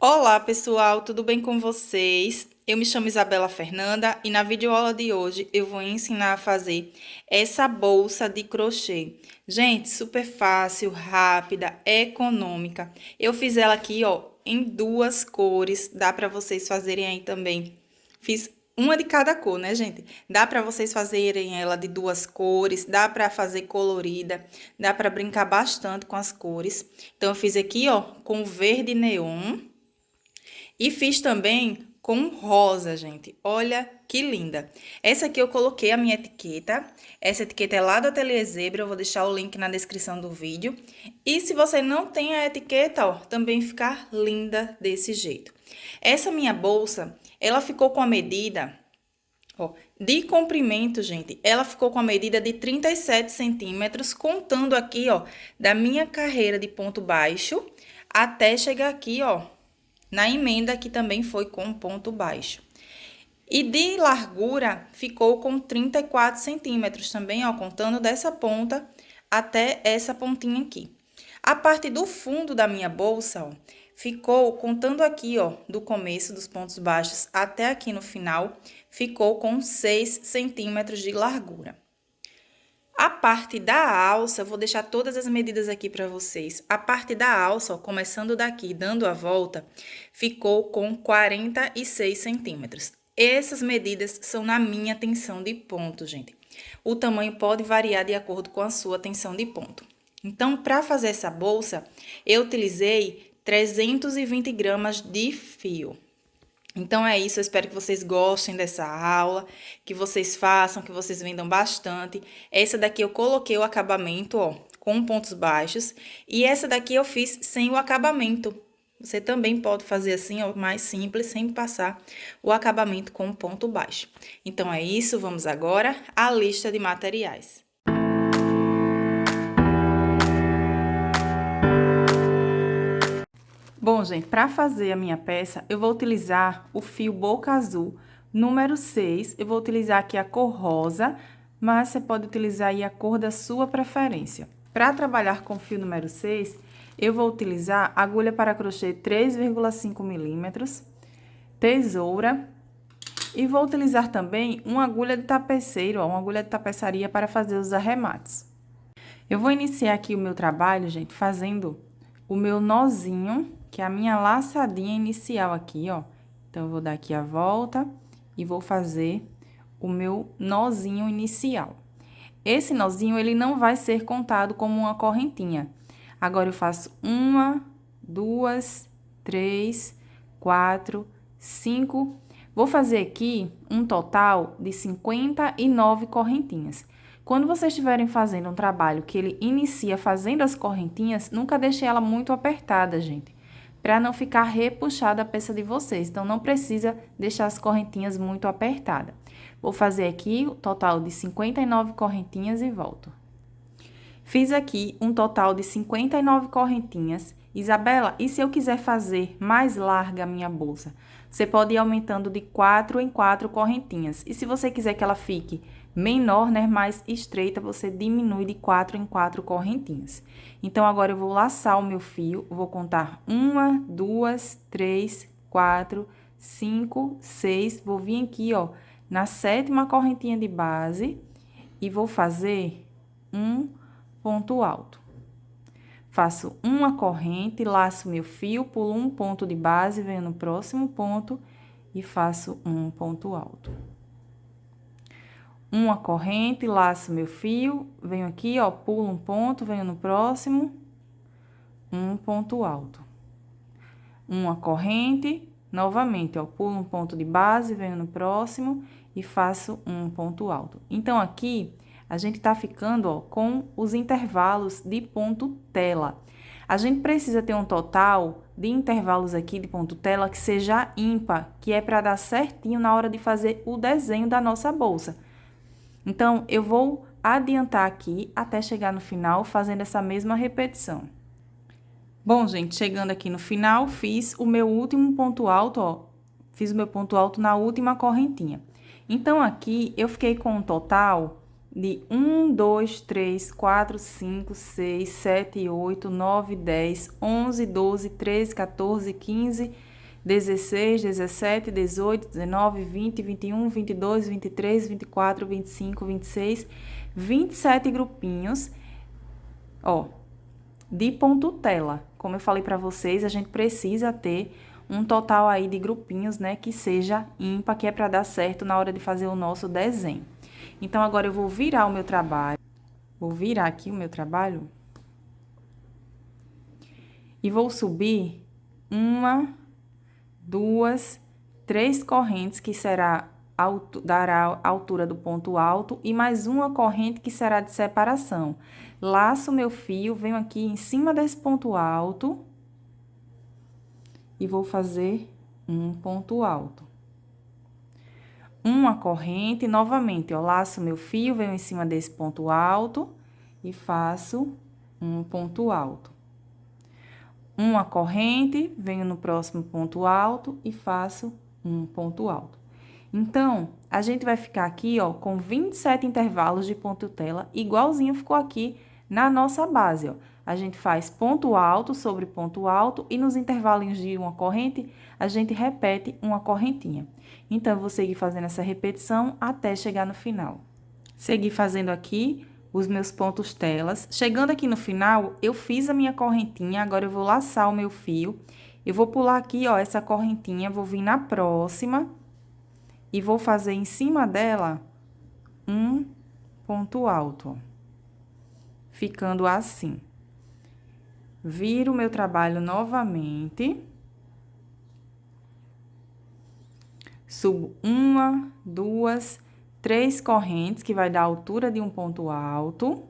Olá, pessoal, tudo bem com vocês? Eu me chamo Isabela Fernanda e na videoaula de hoje eu vou ensinar a fazer essa bolsa de crochê. Gente, super fácil, rápida, econômica. Eu fiz ela aqui, ó, em duas cores, dá para vocês fazerem aí também. Fiz uma de cada cor, né, gente? Dá para vocês fazerem ela de duas cores, dá para fazer colorida, dá para brincar bastante com as cores. Então, eu fiz aqui, ó, com verde neon. E fiz também com rosa, gente. Olha que linda. Essa aqui eu coloquei a minha etiqueta. Essa etiqueta é lá do Ateliê Zebra. Eu vou deixar o link na descrição do vídeo. E se você não tem a etiqueta, ó, também fica linda desse jeito. Essa minha bolsa, ela ficou com a medida, ó, de comprimento, gente. Ela ficou com a medida de 37 centímetros, contando aqui, ó, da minha carreira de ponto baixo até chegar aqui, ó, na emenda, que também foi com ponto baixo. E de largura, ficou com 34 centímetros também, ó, contando dessa ponta até essa pontinha aqui. A parte do fundo da minha bolsa, ó, ficou, contando aqui, ó, do começo dos pontos baixos até aqui no final, ficou com 6 centímetros de largura. A parte da alça, vou deixar todas as medidas aqui para vocês. A parte da alça, ó, começando daqui, dando a volta, ficou com 46 centímetros. Essas medidas são na minha tensão de ponto, gente. O tamanho pode variar de acordo com a sua tensão de ponto. Então, para fazer essa bolsa, eu utilizei 320 gramas de fio. Então é isso, eu espero que vocês gostem dessa aula, que vocês façam, que vocês vendam bastante. Essa daqui eu coloquei o acabamento, ó, com pontos baixos, e essa daqui eu fiz sem o acabamento. Você também pode fazer assim, ó, mais simples, sem passar o acabamento com ponto baixo. Então é isso, vamos agora à lista de materiais. Bom, gente, para fazer a minha peça, eu vou utilizar o fio Boca Azul número 6. Eu vou utilizar aqui a cor rosa, mas você pode utilizar aí a cor da sua preferência. Para trabalhar com o fio número 6, eu vou utilizar agulha para crochê 3,5 milímetros, tesoura, e vou utilizar também uma agulha de tapeceiro, ó, uma agulha de tapeçaria para fazer os arremates. Eu vou iniciar aqui o meu trabalho, gente, fazendo o meu nozinho, que é a minha laçadinha inicial aqui, ó. Então, eu vou dar aqui a volta e vou fazer o meu nozinho inicial. Esse nozinho, ele não vai ser contado como uma correntinha. Agora, eu faço 1, 2, 3, 4, 5. Vou fazer aqui um total de 59 correntinhas. Quando vocês estiverem fazendo um trabalho que ele inicia fazendo as correntinhas, nunca deixe ela muito apertada, gente, para não ficar repuxada a peça de vocês. Então, não precisa deixar as correntinhas muito apertadas. Vou fazer aqui o total de 59 correntinhas e volto. Fiz aqui um total de 59 correntinhas. Isabela, e se eu quiser fazer mais larga a minha bolsa? Você pode ir aumentando de 4 em 4 correntinhas. E se você quiser que ela fique menor, né, mais estreita, você diminui de 4 em 4 correntinhas. Então, agora eu vou laçar o meu fio, vou contar 1, 2, 3, 4, 5, 6. Vou vir aqui, ó, na 7ª correntinha de base e vou fazer um ponto alto. Faço uma corrente, laço meu fio, pulo um ponto de base, venho no próximo ponto e faço um ponto alto. Uma corrente, laço meu fio, venho aqui, ó, pulo um ponto, venho no próximo, um ponto alto. Uma corrente, novamente, ó, pulo um ponto de base, venho no próximo e faço um ponto alto. Então, aqui, a gente tá ficando, ó, com os intervalos de ponto tela. A gente precisa ter um total de intervalos aqui de ponto tela que seja ímpar, que é para dar certinho na hora de fazer o desenho da nossa bolsa. Então, eu vou adiantar aqui até chegar no final, fazendo essa mesma repetição. Bom, gente, chegando aqui no final, fiz o meu último ponto alto, ó. Fiz o meu ponto alto na última correntinha. Então, aqui, eu fiquei com um total de 1, 2, 3, 4, 5, 6, 7, 8, 9, 10, 11, 12, 13, 14, 15, 16, 17, 18, 19, 20, 21, 22, 23, 24, 25, 26, 27 grupinhos, ó, de ponto tela. Como eu falei para vocês, a gente precisa ter um total aí de grupinhos, né, que seja ímpar, que é para dar certo na hora de fazer o nosso desenho. Então, agora eu vou virar o meu trabalho. Vou virar aqui o meu trabalho. E vou subir uma, duas, três correntes, que dará a altura do ponto alto, e mais uma corrente que será de separação. Laço meu fio, venho aqui em cima desse ponto alto e vou fazer um ponto alto. Uma corrente, novamente, ó, laço meu fio, venho em cima desse ponto alto e faço um ponto alto. Uma corrente, venho no próximo ponto alto e faço um ponto alto. Então, a gente vai ficar aqui, ó, com 27 intervalos de ponto tela, igualzinho ficou aqui na nossa base, ó. A gente faz ponto alto sobre ponto alto e nos intervalos de uma corrente, a gente repete uma correntinha. Então, eu vou seguir fazendo essa repetição até chegar no final. Seguir fazendo aqui os meus pontos telas. Chegando aqui no final, eu fiz a minha correntinha, agora eu vou laçar o meu fio. Eu vou pular aqui, ó, essa correntinha, vou vir na próxima e vou fazer em cima dela um ponto alto, ó, ficando assim. Viro o meu trabalho novamente. Subo uma, duas, três correntes, que vai dar a altura de um ponto alto.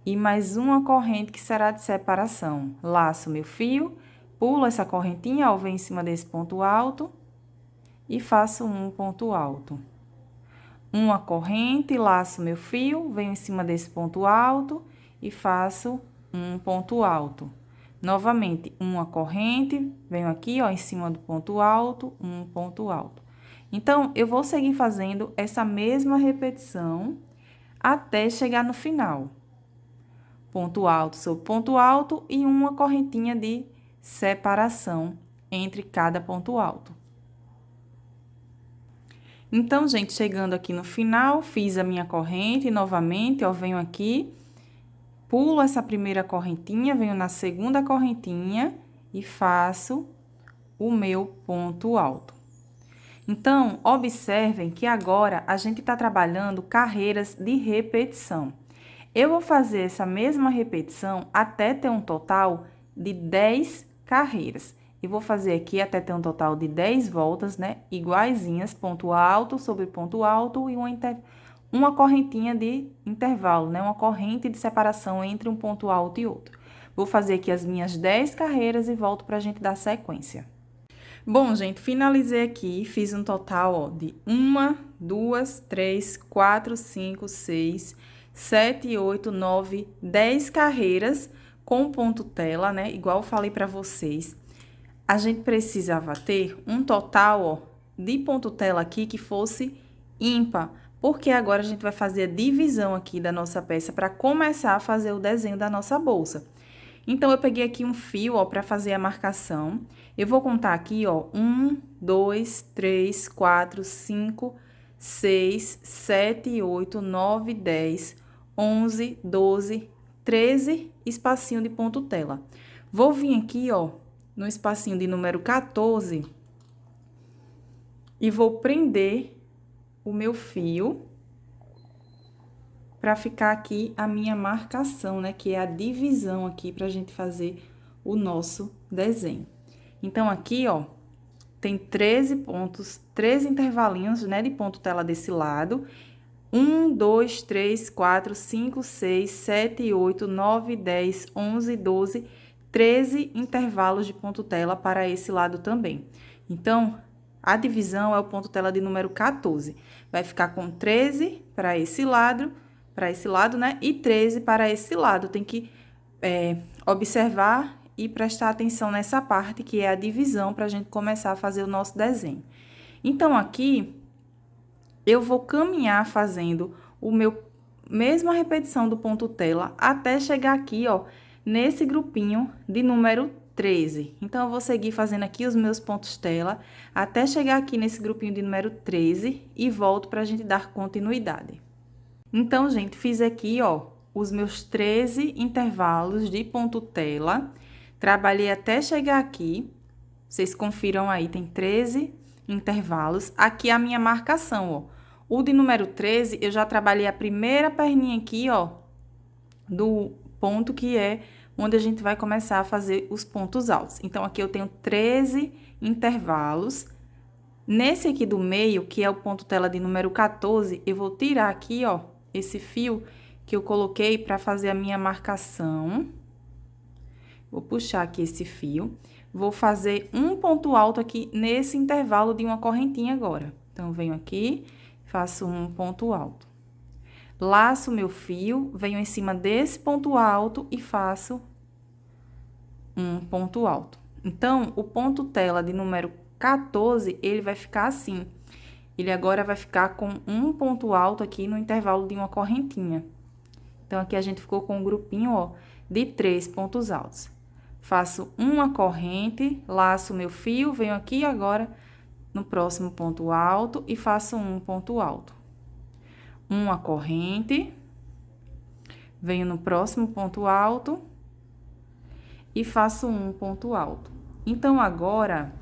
E mais uma corrente que será de separação. Laço meu fio, pulo essa correntinha, ó, venho em cima desse ponto alto e faço um ponto alto. Uma corrente, laço meu fio, venho em cima desse ponto alto e faço um ponto alto. Novamente, uma corrente, venho aqui, ó, em cima do ponto alto, um ponto alto. Então, eu vou seguir fazendo essa mesma repetição até chegar no final. Ponto alto sobre ponto alto e uma correntinha de separação entre cada ponto alto. Então, gente, chegando aqui no final, fiz a minha corrente novamente, ó, venho aqui, pulo essa primeira correntinha, venho na segunda correntinha e faço o meu ponto alto. Então, observem que agora a gente tá trabalhando carreiras de repetição. Eu vou fazer essa mesma repetição até ter um total de 10 carreiras. E vou fazer aqui até ter um total de 10 voltas, né? Iguaizinhas, ponto alto sobre ponto alto e uma correntinha de intervalo, né? Uma corrente de separação entre um ponto alto e outro. Vou fazer aqui as minhas 10 carreiras e volto pra gente dar sequência. Bom, gente, finalizei aqui, fiz um total, ó, de 1, 2, 3, 4, 5, 6, 7, 8, 9, 10 carreiras com ponto tela, né? Igual eu falei pra vocês. A gente precisava ter um total, ó, de ponto tela aqui que fosse ímpar, porque agora a gente vai fazer a divisão aqui da nossa peça para começar a fazer o desenho da nossa bolsa. Então, eu peguei aqui um fio, ó, para fazer a marcação. Eu vou contar aqui, ó, 1, 2, 3, 4, 5, 6, 7, 8, 9, 10, 11, 12, 13 espacinho de ponto tela. Vou vir aqui, ó, no espacinho de número 14 e vou prender o meu fio para ficar aqui a minha marcação, né? Que é a divisão aqui pra gente fazer o nosso desenho. Então, aqui, ó, tem 13 pontos, 13 intervalinhos, né? De ponto tela desse lado. 1, 2, 3, 4, 5, 6, 7, 8, 9, 10, 11, 12, 13 intervalos de ponto tela para esse lado também. Então, a divisão é o ponto tela de número 14. Vai ficar com 13 para esse lado, né? E 13 para esse lado. Tem que observar e prestar atenção nessa parte, que é a divisão, para a gente começar a fazer o nosso desenho. Então, aqui, eu vou caminhar fazendo o meu mesma repetição do ponto tela até chegar aqui, ó, nesse grupinho de número 13. Então, eu vou seguir fazendo aqui os meus pontos tela até chegar aqui nesse grupinho de número 13 e volto pra gente dar continuidade. Então, gente, fiz aqui, ó, os meus 13 intervalos de ponto tela, trabalhei até chegar aqui, vocês confiram aí, tem 13 intervalos. Aqui a minha marcação, ó. O de número 13, eu já trabalhei a primeira perninha aqui, ó, do ponto que é onde a gente vai começar a fazer os pontos altos. Então, aqui eu tenho 13 intervalos. Nesse aqui do meio, que é o ponto tela de número 14, eu vou tirar aqui, ó, esse fio que eu coloquei para fazer a minha marcação. Vou puxar aqui esse fio. Vou fazer um ponto alto aqui nesse intervalo de uma correntinha agora. Então, venho aqui, faço um ponto alto. Laço meu fio, venho em cima desse ponto alto e faço um ponto alto. Então, o ponto tela de número 14, ele vai ficar assim. Ele agora vai ficar com um ponto alto aqui no intervalo de uma correntinha. Então, aqui a gente ficou com um grupinho, ó, de 3 pontos altos. Faço uma corrente, laço meu fio, venho aqui agora no próximo ponto alto e faço um ponto alto. Uma corrente, venho no próximo ponto alto e faço um ponto alto. Então, agora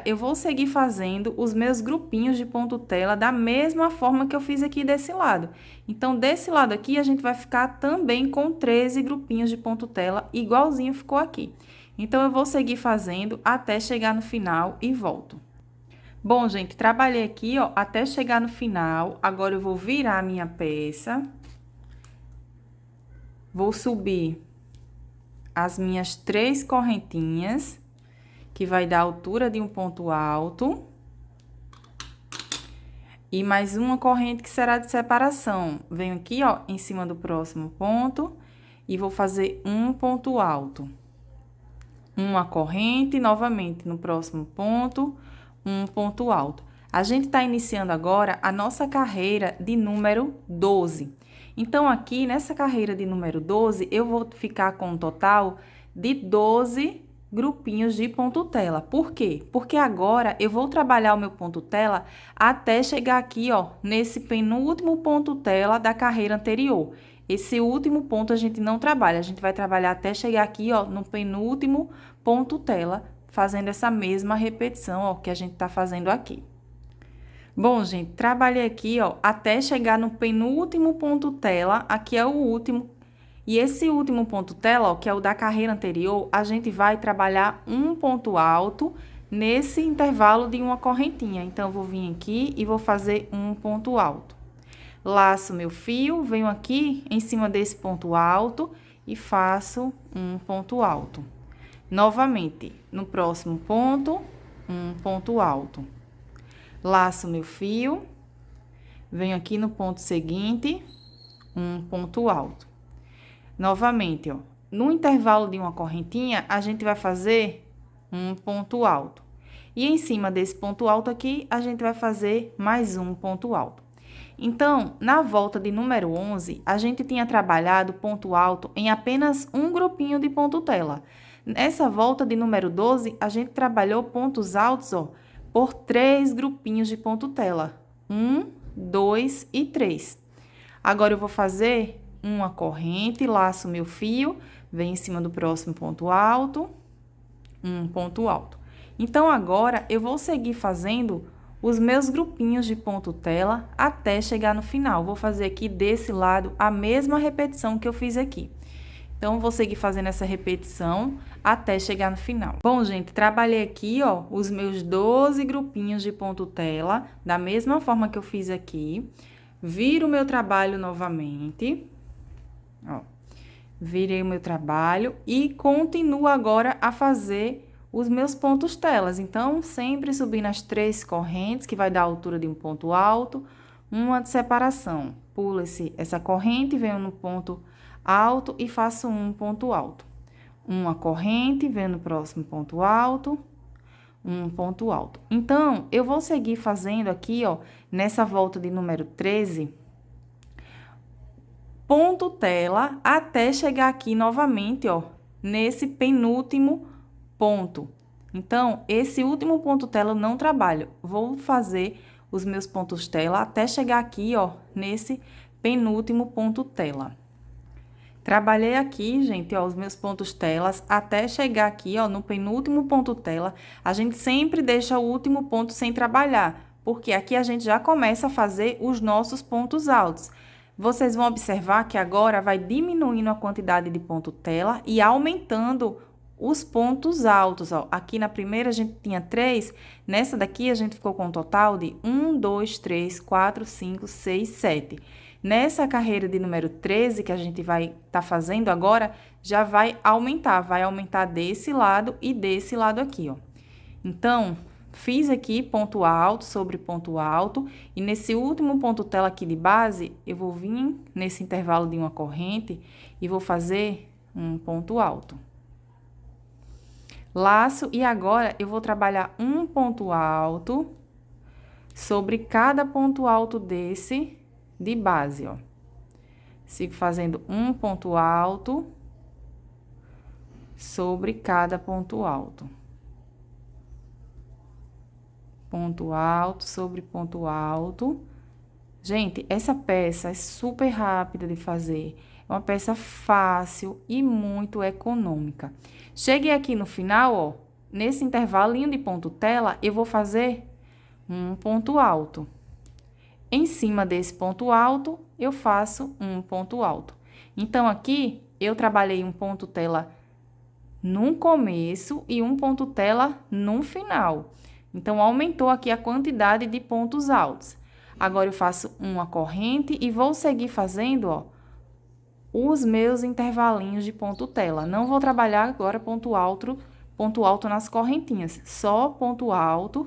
eu vou seguir fazendo os meus grupinhos de ponto tela da mesma forma que eu fiz aqui desse lado. Então, desse lado aqui, a gente vai ficar também com 13 grupinhos de ponto tela, igualzinho ficou aqui. Então, eu vou seguir fazendo até chegar no final e volto. Bom, gente, trabalhei aqui, ó, até chegar no final. Agora, eu vou virar a minha peça. Vou subir as minhas 3 correntinhas, que vai dar a altura de um ponto alto. E mais uma corrente que será de separação. Venho aqui, ó, em cima do próximo ponto e vou fazer um ponto alto. Uma corrente, novamente, no próximo ponto, um ponto alto. A gente tá iniciando agora a nossa carreira de número 12. Então, aqui, nessa carreira de número 12, eu vou ficar com um total de 12 grupinhos de ponto tela. Por quê? Porque agora eu vou trabalhar o meu ponto tela até chegar aqui, ó, nesse penúltimo ponto tela da carreira anterior. Esse último ponto a gente não trabalha, a gente vai trabalhar até chegar aqui, ó, no penúltimo ponto tela, fazendo essa mesma repetição, ó, que a gente tá fazendo aqui. Bom, gente, trabalhei aqui, ó, até chegar no penúltimo ponto tela, aqui é o último. E esse último ponto tela, ó, que é o da carreira anterior, a gente vai trabalhar um ponto alto nesse intervalo de uma correntinha. Então, eu vou vir aqui e vou fazer um ponto alto. Laço meu fio, venho aqui em cima desse ponto alto e faço um ponto alto. Novamente, no próximo ponto, um ponto alto. Laço meu fio, venho aqui no ponto seguinte, um ponto alto. Novamente, ó, no intervalo de uma correntinha, a gente vai fazer um ponto alto. E em cima desse ponto alto aqui, a gente vai fazer mais um ponto alto. Então, na volta de número 11, a gente tinha trabalhado ponto alto em apenas um grupinho de ponto tela. Nessa volta de número 12, a gente trabalhou pontos altos, ó, por 3 grupinhos de ponto tela. 1, 2 e 3. Agora, eu vou fazer uma corrente, laço meu fio, venho em cima do próximo ponto alto, um ponto alto. Então, agora, eu vou seguir fazendo os meus grupinhos de ponto tela até chegar no final. Vou fazer aqui desse lado a mesma repetição que eu fiz aqui. Então, vou seguir fazendo essa repetição até chegar no final. Bom, gente, trabalhei aqui, ó, os meus 12 grupinhos de ponto tela, da mesma forma que eu fiz aqui. Viro o meu trabalho novamente, ó. Virei o meu trabalho e continuo agora a fazer os meus pontos telas. Então, sempre subindo as 3 correntes, que vai dar a altura de um ponto alto, uma de separação. Pulo essa corrente, venho no ponto alto e faço um ponto alto. Uma corrente, venho no próximo ponto alto, um ponto alto. Então, eu vou seguir fazendo aqui, ó, nessa volta de número 13, ponto tela, até chegar aqui novamente, ó, nesse penúltimo ponto. Então, esse último ponto tela eu não trabalho. Vou fazer os meus pontos tela até chegar aqui, ó, nesse penúltimo ponto tela. Trabalhei aqui, gente, ó, os meus pontos telas até chegar aqui, ó, no penúltimo ponto tela. A gente sempre deixa o último ponto sem trabalhar, porque aqui a gente já começa a fazer os nossos pontos altos. Vocês vão observar que agora vai diminuindo a quantidade de ponto tela e aumentando os pontos altos, ó. Aqui na primeira a gente tinha 3, nessa daqui a gente ficou com um total de 1, 2, 3, 4, 5, 6, 7. Nessa carreira de número 13 que a gente vai estar fazendo agora, já vai aumentar desse lado e desse lado aqui, ó. Então, fiz aqui ponto alto sobre ponto alto, e nesse último ponto tela aqui de base, eu vou vir nesse intervalo de uma corrente e vou fazer um ponto alto. Laço, e agora eu vou trabalhar um ponto alto sobre cada ponto alto desse de base, ó. Sigo fazendo um ponto alto sobre cada ponto alto. Ponto alto sobre ponto alto. Gente, essa peça é super rápida de fazer. É uma peça fácil e muito econômica. Cheguei aqui no final, ó, nesse intervalinho de ponto tela, eu vou fazer um ponto alto. Em cima desse ponto alto, eu faço um ponto alto. Então, aqui, eu trabalhei um ponto tela no começo e um ponto tela no final. Então, aumentou aqui a quantidade de pontos altos. Agora, eu faço uma corrente e vou seguir fazendo, ó, os meus intervalinhos de ponto tela. Não vou trabalhar agora ponto alto nas correntinhas. Só ponto alto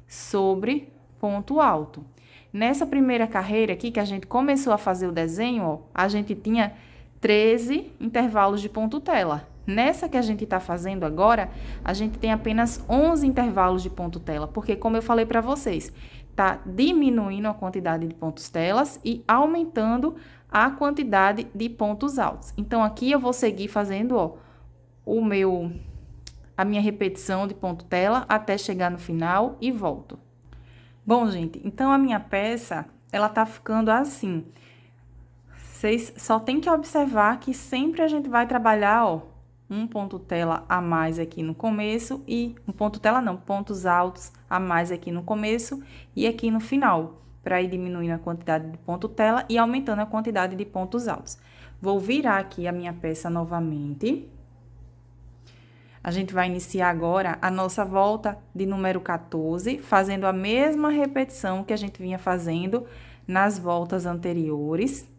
sobre ponto alto. Nessa primeira carreira aqui, que a gente começou a fazer o desenho, ó, a gente tinha 13 intervalos de ponto tela. Nessa que a gente tá fazendo agora, a gente tem apenas 11 intervalos de ponto tela, porque, como eu falei para vocês, tá diminuindo a quantidade de pontos telas e aumentando a quantidade de pontos altos. Então, aqui eu vou seguir fazendo, ó, a minha repetição de ponto tela até chegar no final e volto. Bom, gente, então a minha peça, ela tá ficando assim. Vocês só tem que observar que sempre a gente vai trabalhar, ó, um ponto tela a mais aqui no começo e um ponto tela não, pontos altos a mais aqui no começo e aqui no final, para ir diminuindo a quantidade de ponto tela e aumentando a quantidade de pontos altos. Vou virar aqui a minha peça novamente. A gente vai iniciar agora a nossa volta de número 14, fazendo a mesma repetição que a gente vinha fazendo nas voltas anteriores.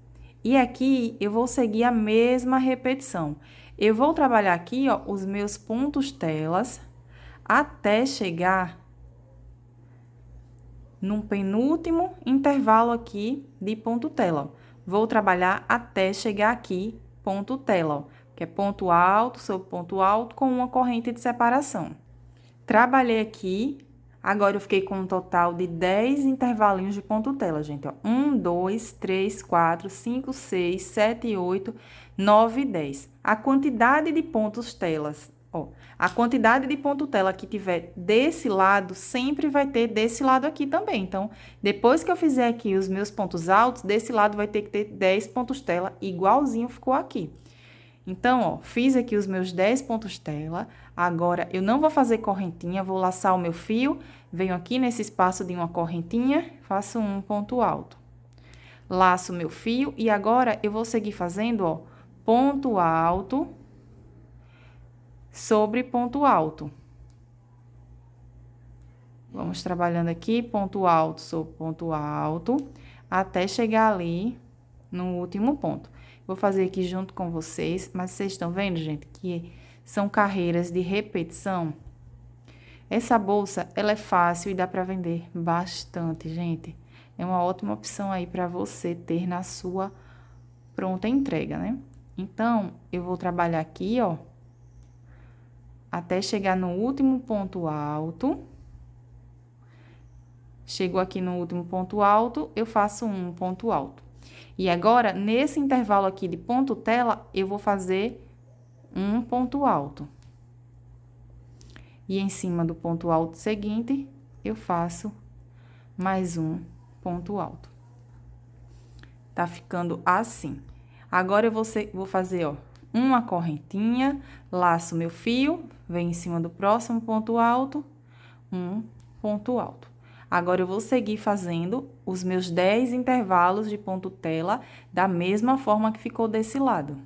E aqui, eu vou seguir a mesma repetição. Eu vou trabalhar aqui, ó, os meus pontos telas, até chegar num penúltimo intervalo aqui de ponto tela. Vou trabalhar até chegar aqui, ponto tela, ó, que é ponto alto sobre ponto alto com uma corrente de separação. Trabalhei aqui, agora eu fiquei com um total de 10 intervalinhos de ponto tela, gente, ó. 1, 2, 3, 4, 5, 6, 7, 8, 9 e 10. A quantidade de pontos telas, ó, a quantidade de ponto tela que tiver desse lado, sempre vai ter desse lado aqui também. Então, depois que eu fizer aqui os meus pontos altos, desse lado vai ter que ter 10 pontos tela, igualzinho ficou aqui. Então, ó, fiz aqui os meus 10 pontos tela. Agora, eu não vou fazer correntinha, vou laçar o meu fio, venho aqui nesse espaço de uma correntinha, faço um ponto alto. Laço o meu fio e agora eu vou seguir fazendo, ó, ponto alto sobre ponto alto. Vamos trabalhando aqui, ponto alto sobre ponto alto, até chegar ali no último ponto. Vou fazer aqui junto com vocês, mas vocês estão vendo, gente, que são carreiras de repetição. Essa bolsa, ela é fácil e dá para vender bastante, gente. É uma ótima opção aí para você ter na sua pronta entrega, né? Então, eu vou trabalhar aqui, ó, até chegar no último ponto alto. Chegou aqui no último ponto alto, eu faço um ponto alto. E agora, nesse intervalo aqui de ponto tela, eu vou fazer um ponto alto. E em cima do ponto alto seguinte, eu faço mais um ponto alto. Tá ficando assim. Agora, eu vou fazer, ó, uma correntinha, laço meu fio, venho em cima do próximo ponto alto, um ponto alto. Agora, eu vou seguir fazendo os meus 10 intervalos de ponto tela da mesma forma que ficou desse lado.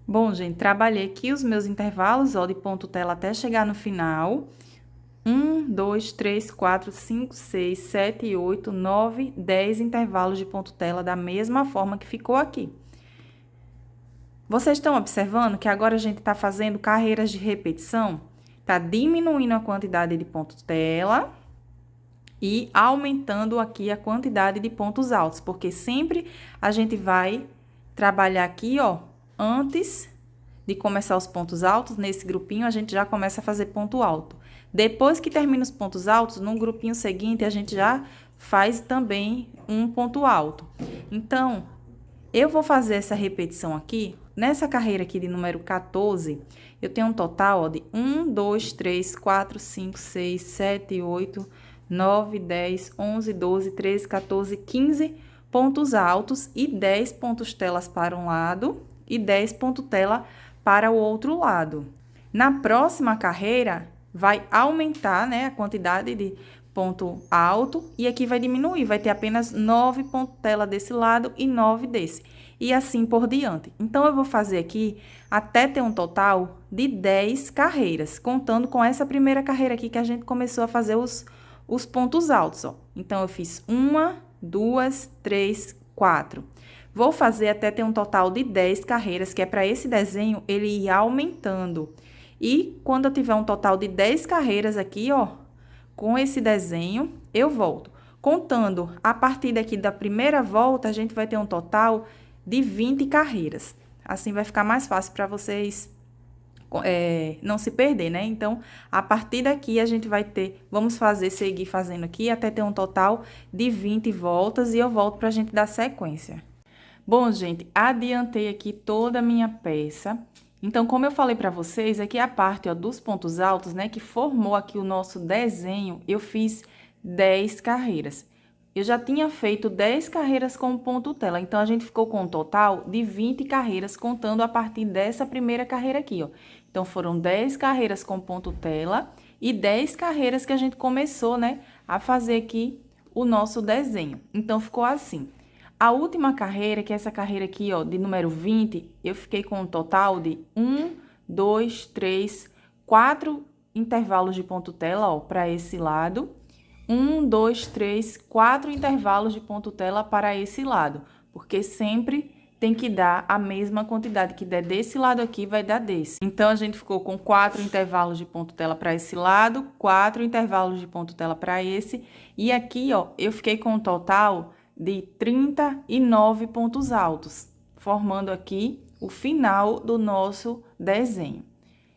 Bom, gente, trabalhei aqui os meus intervalos, ó, de ponto tela até chegar no final. 1, 2, 3, 4, 5, 6, 7, 8, 9, 10 intervalos de ponto tela da mesma forma que ficou aqui. Vocês estão observando que agora a gente tá fazendo carreiras de repetição? Tá diminuindo a quantidade de ponto tela e aumentando aqui a quantidade de pontos altos, porque sempre a gente vai trabalhar aqui, ó, antes de começar os pontos altos, nesse grupinho a gente já começa a fazer ponto alto. Depois que termina os pontos altos, no grupinho seguinte a gente já faz também um ponto alto. Então, eu vou fazer essa repetição aqui, nessa carreira aqui de número 14, eu tenho um total, ó, de 1, 2, 3, 4, 5, 6, 7, 8, 9, 10, 11, 12, 13, 14, 15 pontos altos e 10 pontos telas para um lado e 10 pontos tela para o outro lado. Na próxima carreira, vai aumentar, né, a quantidade de ponto alto e aqui vai diminuir, vai ter apenas 9 pontos tela desse lado e 9 desse. E assim por diante. Então, eu vou fazer aqui até ter um total de 10 carreiras, contando com essa primeira carreira aqui que a gente começou a fazer os pontos altos, ó. Então, eu fiz 1, 2, 3, 4. Vou fazer até ter um total de 10 carreiras, que é para esse desenho ele ir aumentando. E quando eu tiver um total de 10 carreiras aqui, ó, com esse desenho, eu volto. Contando a partir daqui da primeira volta, a gente vai ter um total de 20 carreiras. Assim vai ficar mais fácil para vocês não se perder, né? Então, a partir daqui a gente vai ter, vamos seguir fazendo aqui até ter um total de 20 voltas e eu volto pra gente dar sequência. Bom, gente, adiantei aqui toda a minha peça. Então, como eu falei pra vocês, aqui a parte, ó, dos pontos altos, né, que formou aqui o nosso desenho, eu fiz 10 carreiras. Eu já tinha feito 10 carreiras com ponto tela, então a gente ficou com um total de 20 carreiras, contando a partir dessa primeira carreira aqui, ó. Então, foram 10 carreiras com ponto tela e 10 carreiras que a gente começou, né, a fazer aqui o nosso desenho. Então, ficou assim. A última carreira, que é essa carreira aqui, ó, de número 20, eu fiquei com um total de 1, 2, 3, 4 intervalos de ponto tela, ó, para esse lado. 1, 2, 3, 4 intervalos de ponto tela para esse lado, porque sempre tem que dar a mesma quantidade que der desse lado aqui, vai dar desse. Então, a gente ficou com 4 intervalos de ponto tela para esse lado, 4 intervalos de ponto tela para esse, e aqui, ó, eu fiquei com um total de 39 pontos altos, formando aqui o final do nosso desenho.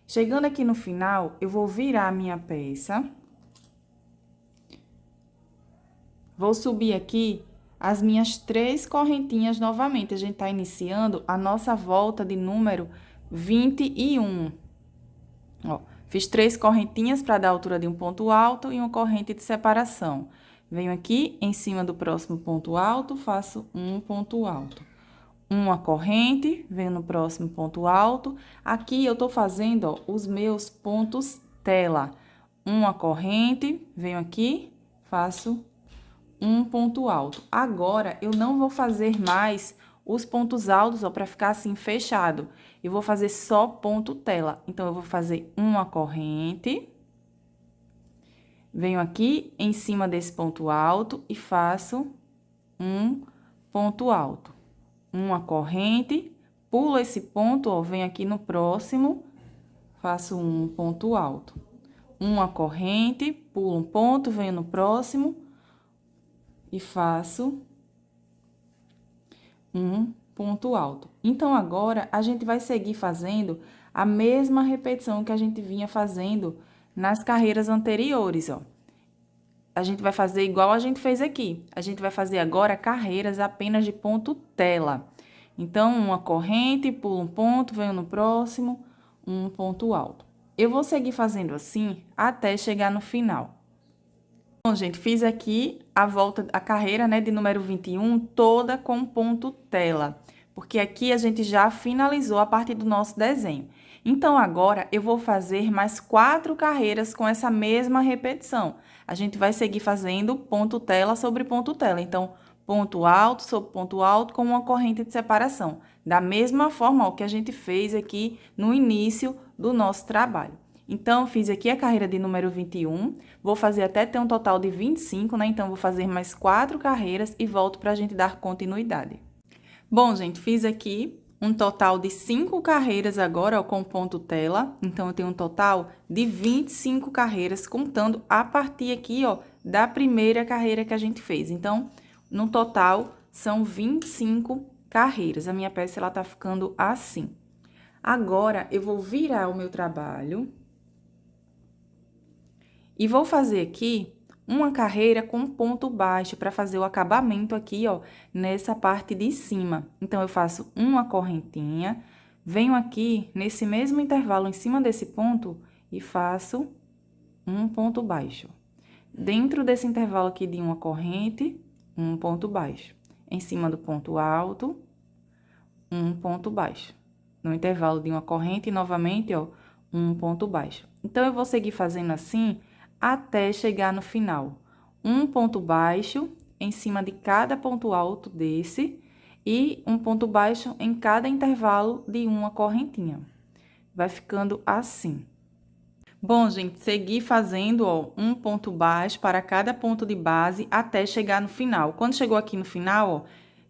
Chegando aqui no final, eu vou virar a minha peça. Vou subir aqui as minhas 3 correntinhas novamente. A gente tá iniciando a nossa volta de número 21. Ó, fiz 3 correntinhas para dar a altura de um ponto alto e uma corrente de separação. Venho aqui em cima do próximo ponto alto, faço um ponto alto. Uma corrente, venho no próximo ponto alto. Aqui eu tô fazendo, ó, os meus pontos tela. Uma corrente, venho aqui, faço um ponto alto. Agora, eu não vou fazer mais os pontos altos, ó, para ficar assim fechado. Eu vou fazer só ponto tela. Então, eu vou fazer uma corrente. Venho aqui em cima desse ponto alto e faço um ponto alto. Uma corrente, pulo esse ponto, ó, venho aqui no próximo, faço um ponto alto. Uma corrente, pulo um ponto, venho no próximo e faço um ponto alto. Então, agora, a gente vai seguir fazendo a mesma repetição que a gente vinha fazendo nas carreiras anteriores, ó. A gente vai fazer igual a gente fez aqui. A gente vai fazer agora carreiras apenas de ponto tela. Então, uma corrente, pulo um ponto, venho no próximo, um ponto alto. Eu vou seguir fazendo assim até chegar no final. Bom, gente, fiz aqui a volta, a carreira, né, de número 21, toda com ponto tela. Porque aqui a gente já finalizou a parte do nosso desenho. Então, agora, eu vou fazer mais 4 carreiras com essa mesma repetição. A gente vai seguir fazendo ponto tela sobre ponto tela. Então, ponto alto sobre ponto alto com uma corrente de separação. Da mesma forma, ó, que a gente fez aqui no início do nosso trabalho. Então, fiz aqui a carreira de número 21, vou fazer até ter um total de 25, né? Então, vou fazer mais 4 carreiras e volto para a gente dar continuidade. Bom, gente, fiz aqui um total de 5 carreiras agora, ó, com ponto tela. Então, eu tenho um total de 25 carreiras, contando a partir aqui, ó, da primeira carreira que a gente fez. Então, no total, são 25 carreiras. A minha peça, ela tá ficando assim. Agora, eu vou virar o meu trabalho e vou fazer aqui uma carreira com ponto baixo para fazer o acabamento aqui, ó, nessa parte de cima. Então, eu faço uma correntinha, venho aqui nesse mesmo intervalo em cima desse ponto e faço um ponto baixo. Dentro desse intervalo aqui de uma corrente, um ponto baixo. Em cima do ponto alto, um ponto baixo. No intervalo de uma corrente, novamente, ó, um ponto baixo. Então, eu vou seguir fazendo assim até chegar no final. Um ponto baixo em cima de cada ponto alto desse e um ponto baixo em cada intervalo de uma correntinha. Vai ficando assim. Bom, gente, segui fazendo, ó, um ponto baixo para cada ponto de base até chegar no final. Quando chegou aqui no final, ó,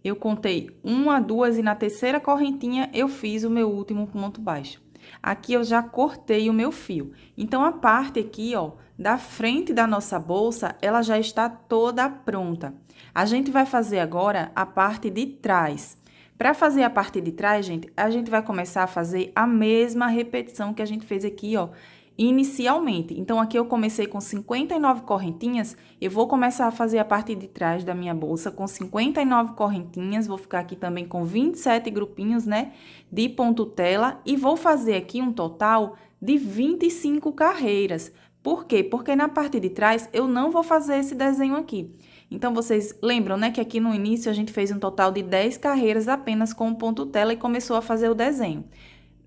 eu contei 1, 2 e na terceira correntinha eu fiz o meu último ponto baixo. Aqui eu já cortei o meu fio. Então, a parte aqui, ó, da frente da nossa bolsa, ela já está toda pronta. A gente vai fazer agora a parte de trás. Para fazer a parte de trás, gente, a gente vai começar a fazer a mesma repetição que a gente fez aqui, ó, inicialmente. Então, aqui eu comecei com 59 correntinhas, eu vou começar a fazer a parte de trás da minha bolsa com 59 correntinhas, vou ficar aqui também com 27 grupinhos, né, de ponto tela, e vou fazer aqui um total de 25 carreiras. Por quê? Porque na parte de trás eu não vou fazer esse desenho aqui. Então, vocês lembram, né, que aqui no início a gente fez um total de 10 carreiras apenas com o ponto tela e começou a fazer o desenho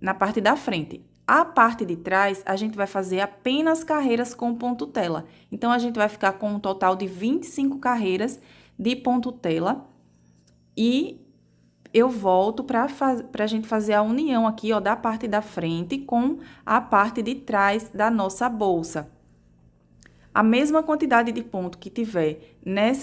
na parte da frente. A parte de trás, a gente vai fazer apenas carreiras com ponto tela. Então, a gente vai ficar com um total de 25 carreiras de ponto tela. E eu volto para a gente fazer a união aqui, ó, da parte da frente com a parte de trás da nossa bolsa. A mesma quantidade de ponto que tiver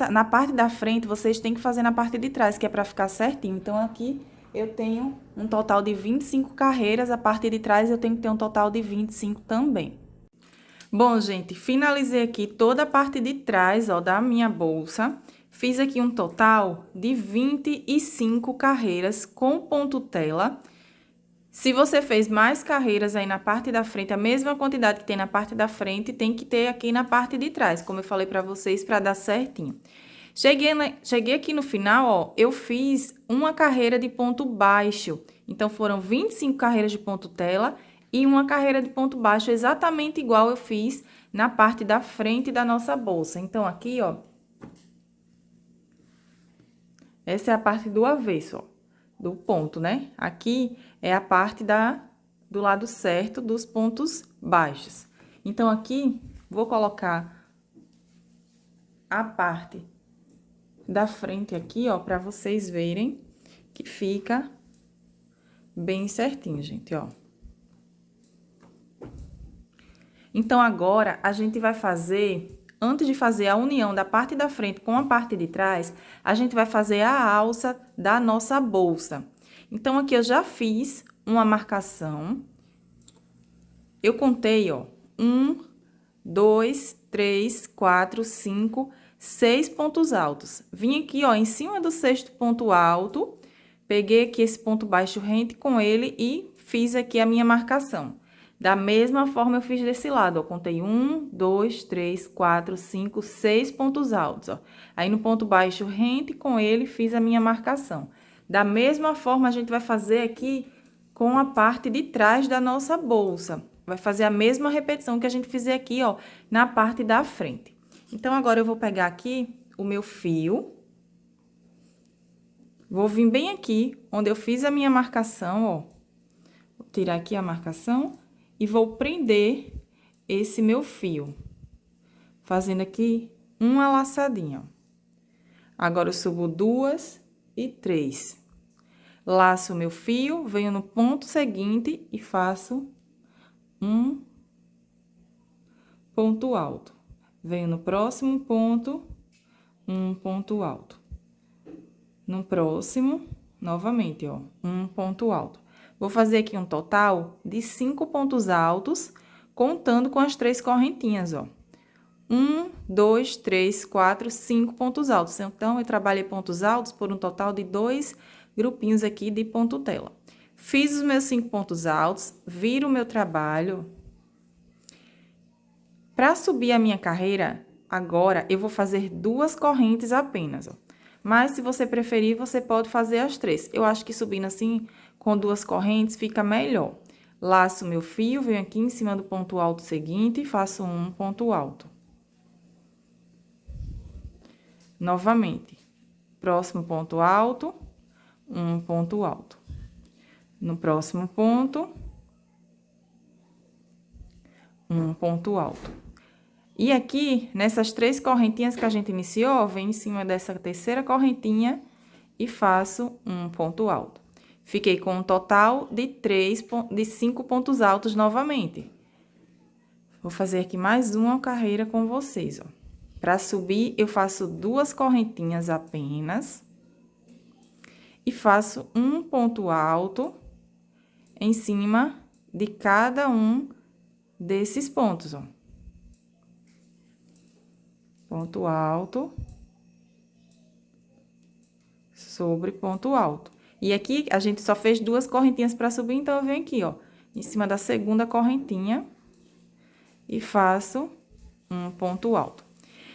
na parte da frente, vocês têm que fazer na parte de trás, que é para ficar certinho. Então, aqui eu tenho um total de 25 carreiras, a parte de trás eu tenho que ter um total de 25 também. Bom, gente, finalizei aqui toda a parte de trás, ó, da minha bolsa. Fiz aqui um total de 25 carreiras com ponto tela. Se você fez mais carreiras aí na parte da frente, a mesma quantidade que tem na parte da frente, tem que ter aqui na parte de trás, como eu falei para vocês, para dar certinho. Cheguei aqui no final, ó, eu fiz uma carreira de ponto baixo. Então, foram 25 carreiras de ponto tela e uma carreira de ponto baixo, exatamente igual eu fiz na parte da frente da nossa bolsa. Então, aqui, ó, essa é a parte do avesso, ó, do ponto, né? Aqui é a parte do lado certo dos pontos baixos. Então, aqui, vou colocar a parte da frente aqui, ó, pra vocês verem que fica bem certinho, gente, ó. Então, agora, a gente vai fazer, antes de fazer a união da parte da frente com a parte de trás, a gente vai fazer a alça da nossa bolsa. Então, aqui eu já fiz uma marcação. Eu contei, ó, 1, 2, 3, 4, 5, 6 pontos altos. Vim aqui, ó, em cima do 6º ponto alto, peguei aqui esse ponto baixo rente com ele e fiz aqui a minha marcação. Da mesma forma, eu fiz desse lado, ó. Contei 1, 2, 3, 4, 5, 6 pontos altos, ó. Aí, no ponto baixo, rente com ele, fiz a minha marcação. Da mesma forma, a gente vai fazer aqui com a parte de trás da nossa bolsa. Vai fazer a mesma repetição que a gente fizer aqui, ó, na parte da frente. Então, agora, eu vou pegar aqui o meu fio. Vou vir bem aqui, onde eu fiz a minha marcação, ó. Vou tirar aqui a marcação e vou prender esse meu fio. Fazendo aqui uma laçadinha, ó. Agora, eu subo 2 e 3. Laço o meu fio, venho no ponto seguinte e faço um ponto alto. Venho no próximo ponto, um ponto alto. No próximo, novamente, ó, um ponto alto. Vou fazer aqui um total de 5 pontos altos, contando com as 3 correntinhas, ó. 1, 2, 3, 4, 5 pontos altos. Então, eu trabalhei pontos altos por um total de 2 grupinhos aqui de ponto tela. Fiz os meus 5 pontos altos, viro o meu trabalho. Para subir a minha carreira, agora, eu vou fazer 2 correntes apenas, ó. Mas, se você preferir, você pode fazer as 3. Eu acho que subindo assim, com 2 correntes, fica melhor. Laço meu fio, venho aqui em cima do ponto alto seguinte e faço um ponto alto. Novamente, próximo ponto alto, um ponto alto. No próximo ponto, um ponto alto. E aqui, nessas 3 correntinhas que a gente iniciou, venho em cima dessa terceira correntinha e faço um ponto alto. Fiquei com um total de 5 pontos altos novamente. Vou fazer aqui mais uma carreira com vocês, ó. Para subir, eu faço 2 correntinhas apenas. E faço um ponto alto em cima de cada um desses pontos, ó. Ponto alto, sobre ponto alto. E aqui, a gente só fez 2 correntinhas para subir, então, eu venho aqui, ó, em cima da segunda correntinha e faço um ponto alto.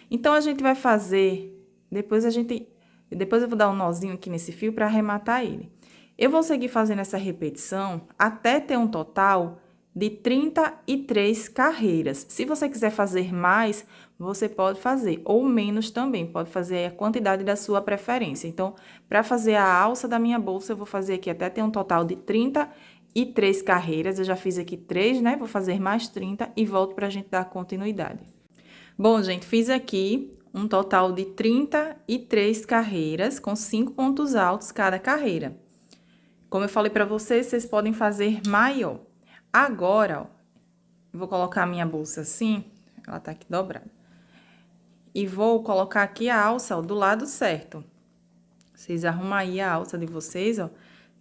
Então, a gente vai fazer, depois eu vou dar um nozinho aqui nesse fio para arrematar ele. Eu vou seguir fazendo essa repetição até ter um total de 33 carreiras. Se você quiser fazer mais, você pode fazer, ou menos também, pode fazer a quantidade da sua preferência. Então, para fazer a alça da minha bolsa, eu vou fazer aqui até ter um total de 33 carreiras. Eu já fiz aqui 3, né? Vou fazer mais 30 e volto pra gente dar continuidade. Bom, gente, fiz aqui um total de 33 carreiras, com 5 pontos altos cada carreira. Como eu falei pra vocês, vocês podem fazer maior. Agora, ó, eu vou colocar a minha bolsa assim, ela tá aqui dobrada. E vou colocar aqui a alça, ó, do lado certo. Vocês arrumam aí a alça de vocês, ó,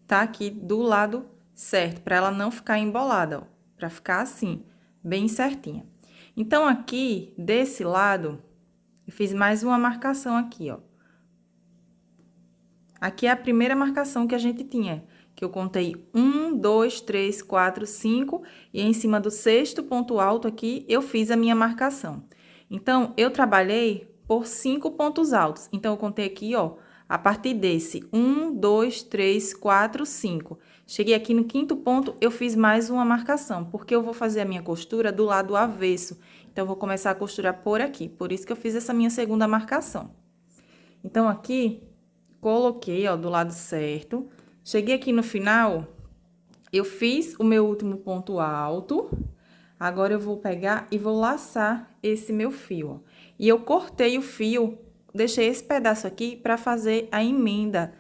tá aqui do lado certo, pra ela não ficar embolada, ó, pra ficar assim, bem certinha. Então, aqui, desse lado, eu fiz mais uma marcação aqui, ó. Aqui é a primeira marcação que a gente tinha, que eu contei 1, 2, 3, 4, 5, e em cima do 6º ponto alto aqui, eu fiz a minha marcação. Então, eu trabalhei por 5 pontos altos. Então, eu contei aqui, ó, a partir desse 1, 2, 3, 4, 5. Cheguei aqui no 5º ponto, eu fiz mais uma marcação, porque eu vou fazer a minha costura do lado avesso. Então, eu vou começar a costurar por aqui, por isso que eu fiz essa minha segunda marcação. Então, aqui, coloquei, ó, do lado certo. Cheguei aqui no final, eu fiz o meu último ponto alto. Agora, eu vou pegar e vou laçar esse meu fio, ó. E eu cortei o fio, deixei esse pedaço aqui para fazer a emenda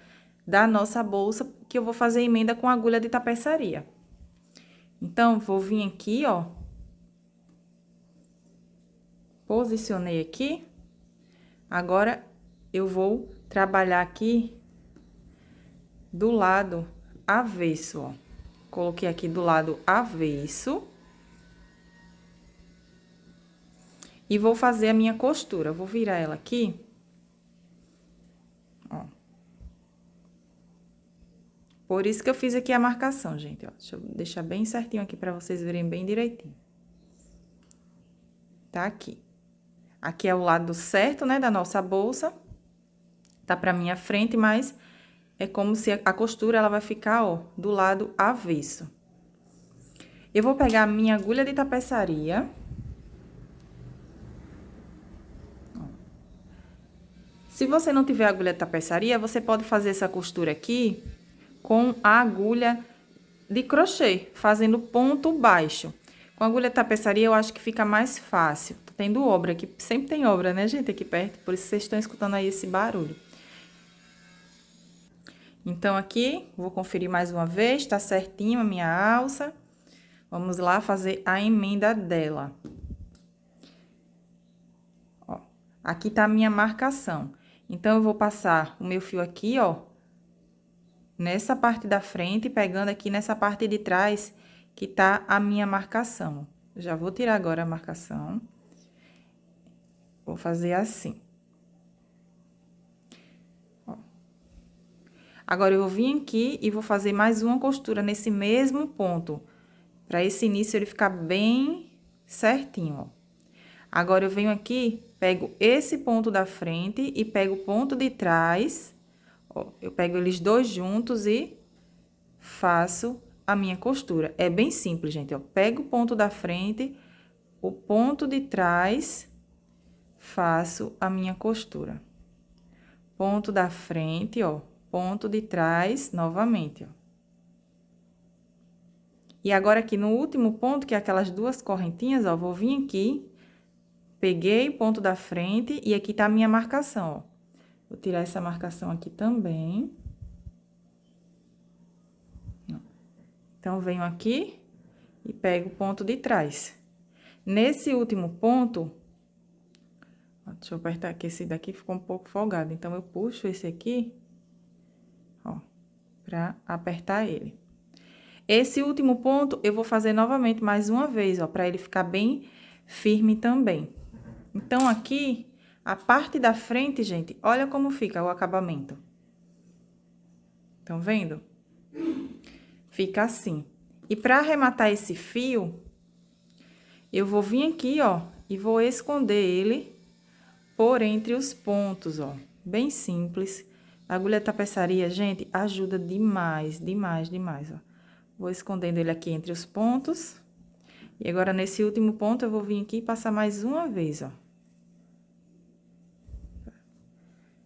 da nossa bolsa, que eu vou fazer a emenda com agulha de tapeçaria. Então, vou vir aqui, ó. Posicionei aqui. Agora, eu vou trabalhar aqui do lado avesso, ó. Coloquei aqui do lado avesso. E vou fazer a minha costura. Vou virar ela aqui. Ó. Por isso que eu fiz aqui a marcação, gente, ó. Deixa eu deixar bem certinho aqui pra vocês verem bem direitinho. Tá aqui. Aqui é o lado certo, né, da nossa bolsa. Tá pra minha frente, mas é como se a costura, ela vai ficar, ó, do lado avesso. Eu vou pegar a minha agulha de tapeçaria. Se você não tiver agulha de tapeçaria, você pode fazer essa costura aqui com a agulha de crochê, fazendo ponto baixo. Com a agulha de tapeçaria, eu acho que fica mais fácil. Tô tendo obra aqui, sempre tem obra, né, gente, aqui perto, por isso vocês estão escutando aí esse barulho. Então, aqui, vou conferir mais uma vez, tá certinho a minha alça. Vamos lá fazer a emenda dela. Ó, aqui tá a minha marcação. Então, eu vou passar o meu fio aqui, ó, nessa parte da frente, pegando aqui nessa parte de trás, que tá a minha marcação. Eu já vou tirar agora a marcação. Vou fazer assim. Ó. Agora, eu vou vir aqui e vou fazer mais uma costura nesse mesmo ponto, para esse início ele ficar bem certinho, ó. Agora, eu venho aqui, pego esse ponto da frente e pego o ponto de trás, ó, eu pego eles dois juntos e faço a minha costura. É bem simples, gente, ó. Pego o ponto da frente, o ponto de trás, faço a minha costura. Ponto da frente, ó, ponto de trás, novamente, ó. E agora, aqui no último ponto, que é aquelas duas correntinhas, ó, vou vir aqui, peguei o ponto da frente e aqui tá a minha marcação, ó. Vou tirar essa marcação aqui também. Então, venho aqui e pego o ponto de trás. Nesse último ponto, ó, deixa eu apertar aqui, esse daqui ficou um pouco folgado. Então, eu puxo esse aqui, ó, pra apertar ele. Esse último ponto, eu vou fazer novamente mais uma vez, ó, pra ele ficar bem firme também. Então, aqui, a parte da frente, gente, olha como fica o acabamento. Estão vendo? Fica assim. E pra arrematar esse fio, eu vou vir aqui, ó, e vou esconder ele por entre os pontos, ó. Bem simples. A agulha de tapeçaria, gente, ajuda demais, demais, demais, ó. Vou escondendo ele aqui entre os pontos. E agora, nesse último ponto, eu vou vir aqui e passar mais uma vez, ó.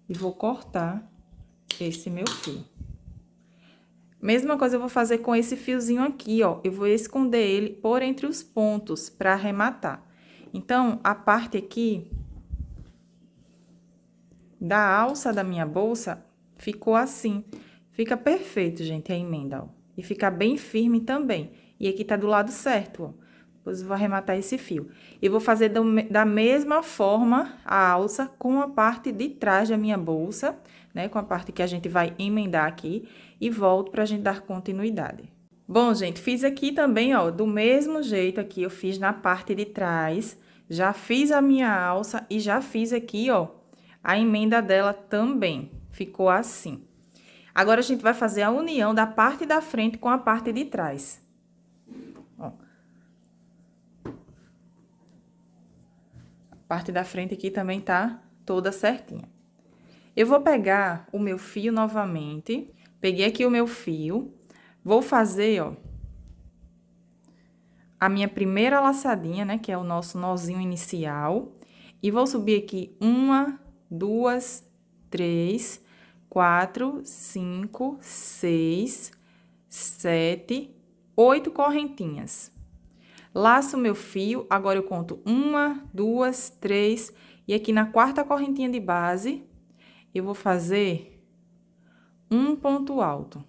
E vou cortar esse meu fio. Mesma coisa eu vou fazer com esse fiozinho aqui, ó. Eu vou esconder ele por entre os pontos pra arrematar. Então, a parte aqui da alça da minha bolsa ficou assim. Fica perfeito, gente, a emenda, ó. E fica bem firme também. E aqui tá do lado certo, ó. Depois eu vou arrematar esse fio. E vou fazer da mesma forma a alça com a parte de trás da minha bolsa, né? Com a parte que a gente vai emendar aqui. E volto pra gente dar continuidade. Bom, gente, fiz aqui também, ó, do mesmo jeito aqui, eu fiz na parte de trás. Já fiz a minha alça e já fiz aqui, ó, a emenda dela também. Ficou assim. Agora, a gente vai fazer a união da parte da frente com a parte de trás. Ó. A parte da frente aqui também tá toda certinha. Eu vou pegar o meu fio novamente. Peguei aqui o meu fio. Vou fazer, ó, a minha primeira laçadinha, né? Que é o nosso nozinho inicial. E vou subir aqui 1, 2, 3, 4, 5, 6, 7, 8 correntinhas. Laço meu fio, agora eu conto 1, 2, 3, e aqui na quarta correntinha de base, eu vou fazer um ponto alto.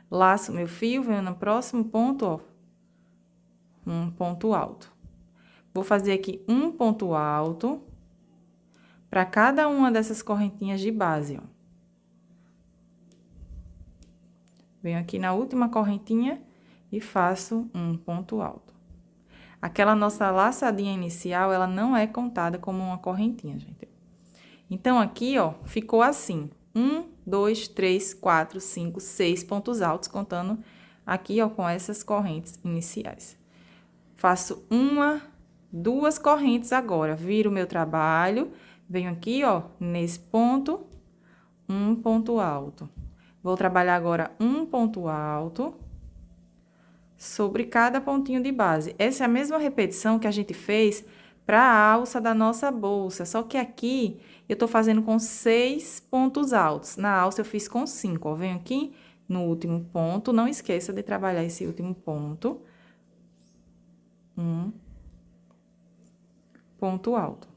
Laço meu fio, venho no próximo ponto, ó, um ponto alto. Vou fazer aqui um ponto alto para cada uma dessas correntinhas de base, ó. Venho aqui na última correntinha e faço um ponto alto. Aquela nossa laçadinha inicial, ela não é contada como uma correntinha, gente. Então, aqui, ó, ficou assim. 1, 2, 3, 4, 5, 6 pontos altos, contando aqui, ó, com essas correntes iniciais. Faço uma, duas correntes agora, viro o meu trabalho, venho aqui, ó, nesse ponto, um ponto alto. Vou trabalhar agora um ponto alto sobre cada pontinho de base. Essa é a mesma repetição que a gente fez para a alça da nossa bolsa, só que aqui eu tô fazendo com 6 pontos altos. Na alça eu fiz com 5, ó. Venho aqui no último ponto, não esqueça de trabalhar esse último ponto. Um ponto alto.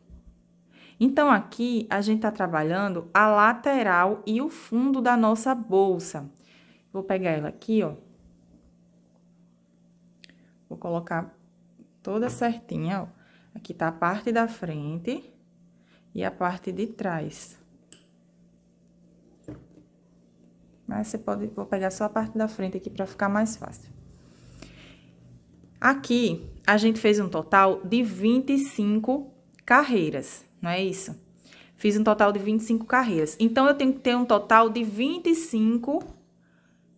Então, aqui, a gente tá trabalhando a lateral e o fundo da nossa bolsa. Vou pegar ela aqui, ó. Vou colocar toda certinha, ó. Aqui tá a parte da frente e a parte de trás. Mas você pode... Vou pegar só a parte da frente aqui pra ficar mais fácil. Aqui, a gente fez um total de 25 carreiras, não é isso? Fiz um total de 25 carreiras. Então, eu tenho que ter um total de 25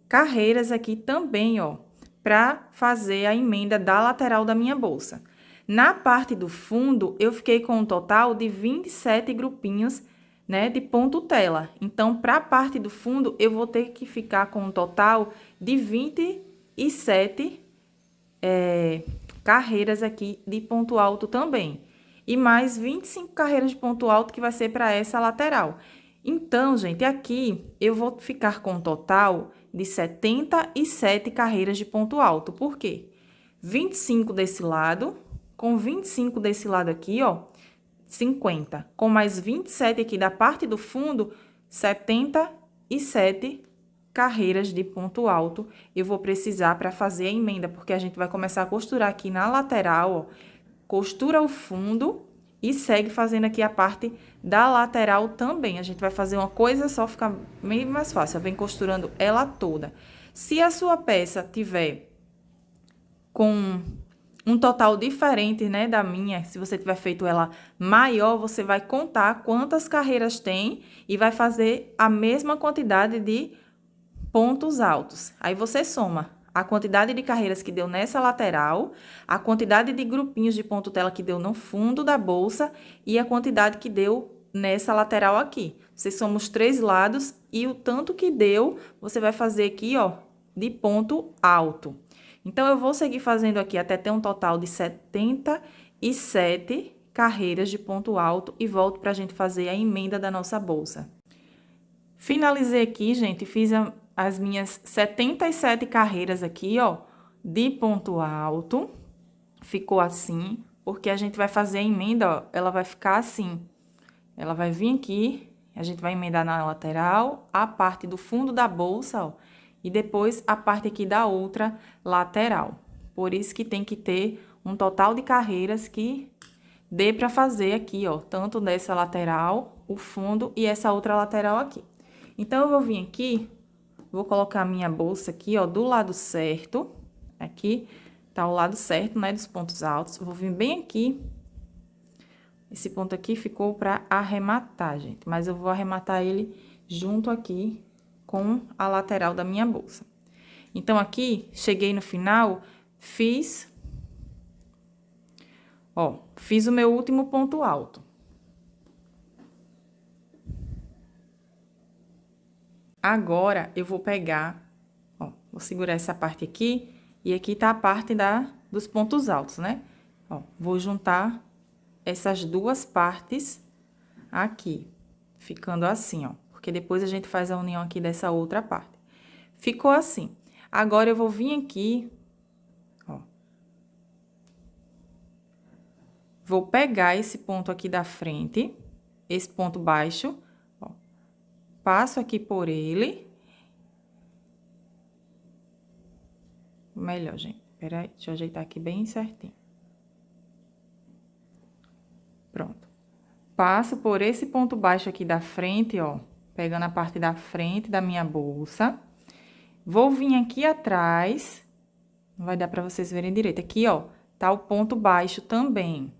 carreiras aqui também, ó, pra fazer a emenda da lateral da minha bolsa. Na parte do fundo, eu fiquei com um total de 27 grupinhos, né, de ponto tela. Então, pra parte do fundo, eu vou ter que ficar com um total de 27 carreiras aqui de ponto alto também. E mais 25 carreiras de ponto alto que vai ser para essa lateral. Então, gente, aqui eu vou ficar com um total de 77 carreiras de ponto alto. Por quê? 25 desse lado, com 25 desse lado aqui, ó, 50. Com mais 27 aqui da parte do fundo, 77 carreiras de ponto alto eu vou precisar para fazer a emenda, porque a gente vai começar a costurar aqui na lateral, ó, costura o fundo e segue fazendo aqui a parte da lateral também. A gente vai fazer uma coisa só, fica meio mais fácil, vem costurando ela toda. Se a sua peça tiver com um total diferente, né, da minha, se você tiver feito ela maior, você vai contar quantas carreiras tem e vai fazer a mesma quantidade de pontos altos. Aí, você soma a quantidade de carreiras que deu nessa lateral, a quantidade de grupinhos de ponto tela que deu no fundo da bolsa e a quantidade que deu nessa lateral aqui. Você soma os três lados e o tanto que deu, você vai fazer aqui, ó, de ponto alto. Então, eu vou seguir fazendo aqui até ter um total de 77 carreiras de ponto alto e volto pra gente fazer a emenda da nossa bolsa. Finalizei aqui, gente, fiz as minhas 77 carreiras aqui, ó, de ponto alto. Ficou assim, porque a gente vai fazer a emenda, ó, ela vai ficar assim. Ela vai vir aqui, a gente vai emendar na lateral, a parte do fundo da bolsa, ó, e depois a parte aqui da outra lateral. Por isso que tem que ter um total de carreiras que dê pra fazer aqui, ó, tanto dessa lateral, o fundo e essa outra lateral aqui. Então, eu vou vir aqui, vou colocar a minha bolsa aqui, ó, do lado certo. Aqui tá o lado certo, né, dos pontos altos. Vou vir bem aqui. Esse ponto aqui ficou pra arrematar, gente. Mas eu vou arrematar ele junto aqui com a lateral da minha bolsa. Então, aqui, cheguei no final, fiz... Ó, fiz o meu último ponto alto. Agora, eu vou pegar, ó, vou segurar essa parte aqui, e aqui tá a parte dos pontos altos, né? Ó, vou juntar essas duas partes aqui, ficando assim, ó, porque depois a gente faz a união aqui dessa outra parte. Ficou assim. Agora, eu vou vir aqui, ó, vou pegar esse ponto aqui da frente, esse ponto baixo, passo aqui por ele. Melhor, gente. Peraí, deixa eu ajeitar aqui bem certinho. Pronto. Passo por esse ponto baixo aqui da frente, ó. Pegando a parte da frente da minha bolsa. Vou vir aqui atrás. Não vai dar pra vocês verem direito. Aqui, ó, tá o ponto baixo também.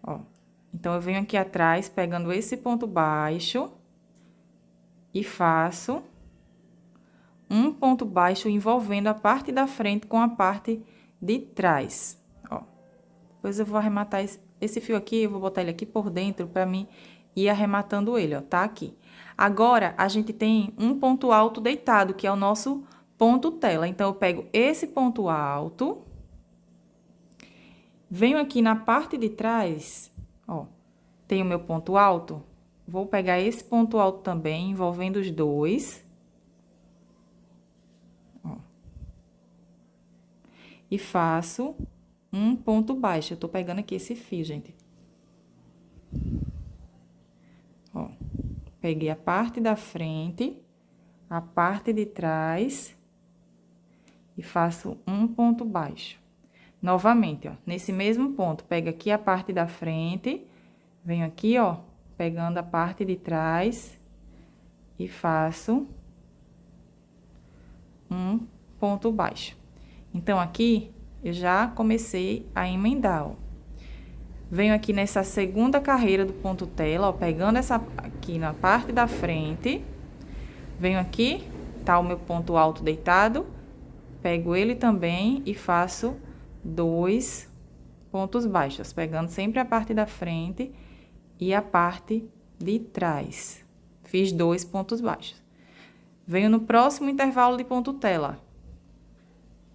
Ó. Então, eu venho aqui atrás, pegando esse ponto baixo. e faço um ponto baixo envolvendo a parte da frente com a parte de trás, ó. Depois eu vou arrematar esse fio aqui, eu vou botar ele aqui por dentro pra mim ir arrematando ele, ó, tá aqui. Agora, a gente tem um ponto alto deitado, que é o nosso ponto tela. Então, eu pego esse ponto alto, venho aqui na parte de trás, ó, tem o meu ponto alto, vou pegar esse ponto alto também, envolvendo os dois. Ó. E faço um ponto baixo. Eu tô pegando aqui esse fio, gente. Ó, peguei a parte da frente, a parte de trás e faço um ponto baixo. Novamente, ó, nesse mesmo ponto, pego aqui a parte da frente, venho aqui, ó, pegando a parte de trás e faço um ponto baixo. Então, aqui, eu já comecei a emendar, ó. Venho aqui nessa segunda carreira do ponto tela, ó, pegando essa aqui na parte da frente. Venho aqui, tá o meu ponto alto deitado, pego ele também e faço 2 pontos baixos, pegando sempre a parte da frente e a parte de trás. Fiz 2 pontos baixos. Venho no próximo intervalo de ponto tela.